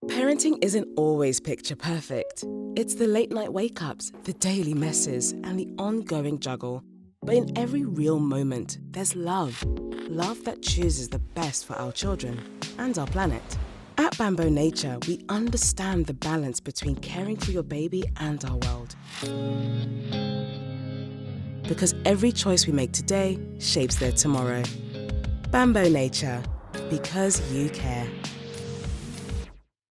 Parenting isn't always picture perfect. It's the late night wake-ups, the daily messes, and the ongoing juggle. But in every real moment, there's love. Love that chooses the best for our children and our planet. At Bambo Nature, we understand the balance between caring for your baby and our world. Because every choice we make today shapes their tomorrow. Bambo Nature, because you care.